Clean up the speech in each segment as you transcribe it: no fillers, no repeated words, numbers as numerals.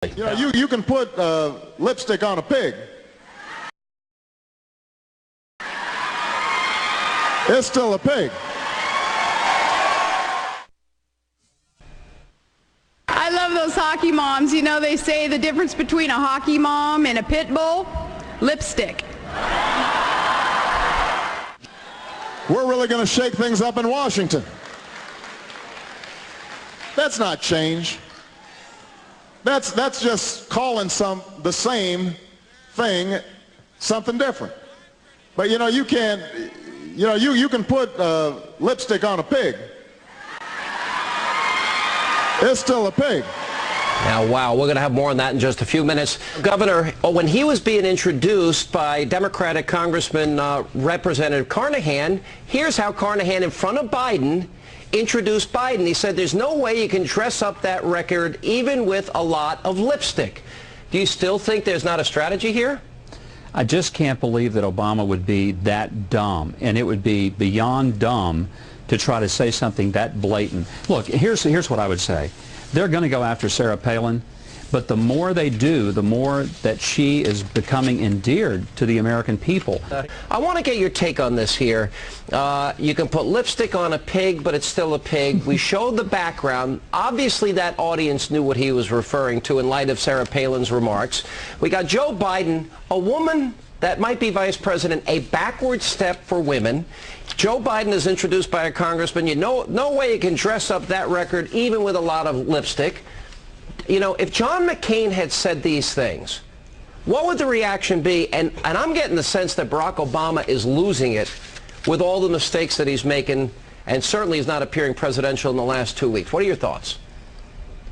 You know, you can put lipstick on a pig. It's still a pig. I love those hockey moms. You know, they say the difference between a hockey mom and a pit bull? Lipstick. We're really going to shake things up in Washington. That's not change. That's just calling the same thing something different. But you know, you can't, you know, you can put lipstick on a pig. It's still a pig. Now, wow, we're going to have more on that in just a few minutes. Governor, when he was being introduced by Democratic Congressman Representative Carnahan, here's how Carnahan, in front of Biden, introduced Biden. He said, there's no way you can dress up that record even with a lot of lipstick. Do you still think there's not a strategy here? I just can't believe that Obama would be that dumb, and it would be beyond dumb to try to say something that blatant. Look, here's what I would say. They're going to go after Sarah Palin, but the more they do, the more that she is becoming endeared to the American people. I want to get your take on this here. You can put lipstick on a pig, but it's still a pig. We showed the background. Obviously, that audience knew what he was referring to in light of Sarah Palin's remarks. We got Joe Biden, a woman that might be vice president, a backward step for women. Joe Biden is introduced by a congressman. You know, no way you can dress up that record even with a lot of lipstick. You know, if John McCain had said these things, what would the reaction be? And I'm getting the sense that Barack Obama is losing it with all the mistakes that he's making, and certainly is not appearing presidential in the last 2 weeks. What are your thoughts?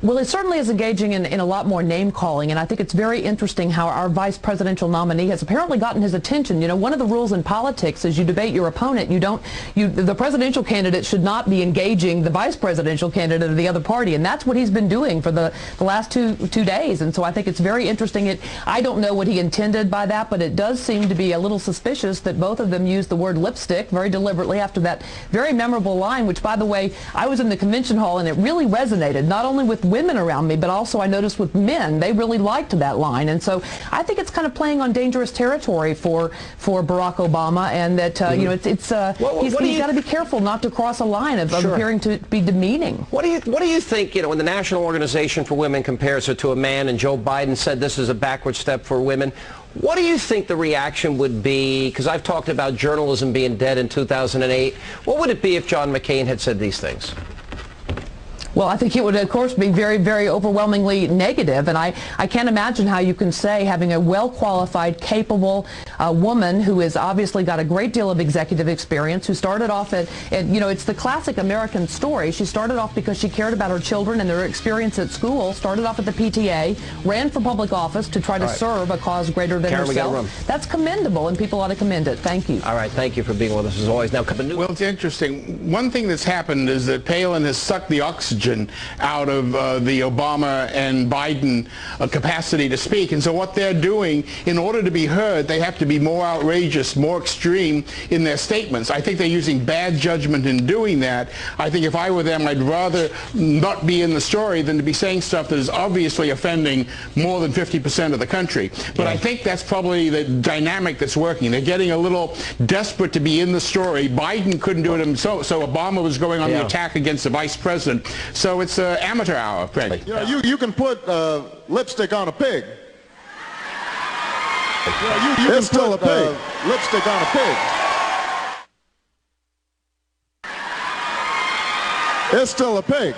Well, it certainly is engaging in a lot more name-calling, and I think it's very interesting how our vice presidential nominee has apparently gotten his attention. You know, one of the rules in politics is you debate your opponent. The presidential candidate should not be engaging the vice presidential candidate of the other party, and that's what he's been doing for the last two days. And so I think it's very interesting. I don't know what he intended by that, but it does seem to be a little suspicious that both of them used the word lipstick very deliberately after that very memorable line, which, by the way, I was in the convention hall, and it really resonated, not only with women around me, but also I noticed with men. They really liked that line. And so I think it's kind of playing on dangerous territory for Barack Obama, and that you know, he's got to be careful not to cross a line of appearing to be demeaning. What do you think, you know, when the National Organization for Women compares her to a man, and Joe Biden said this is a backward step for women, what do you think the reaction would be? Because I've talked about journalism being dead in 2008. What would it be if John McCain had said these things? Well, I think it would, of course, be very, very overwhelmingly negative, and I can't imagine how you can say having a well-qualified, capable woman who has obviously got a great deal of executive experience, who started off at, you know, it's the classic American story. She started off because she cared about her children and their experience at school, started off at the PTA, ran for public office to try to serve a cause greater than herself. That's commendable, and people ought to commend it. Thank you. All right, thank you for being with us as always. Now, well, it's interesting. One thing that's happened is that Palin has sucked the oxygen out of the Obama and Biden capacity to speak. And so what they're doing, in order to be heard, they have to be more outrageous, more extreme in their statements. I think they're using bad judgment in doing that. I think if I were them, I'd rather not be in the story than to be saying stuff that is obviously offending more than 50% of the country. But I think that's probably the dynamic that's working. They're getting a little desperate to be in the story. Biden couldn't do it himself, so Obama was going on the attack against the vice president. So it's amateur hour, Craig. You know, you can put lipstick on a pig. You know, you it's still a pig. Lipstick on a pig. It's still a pig.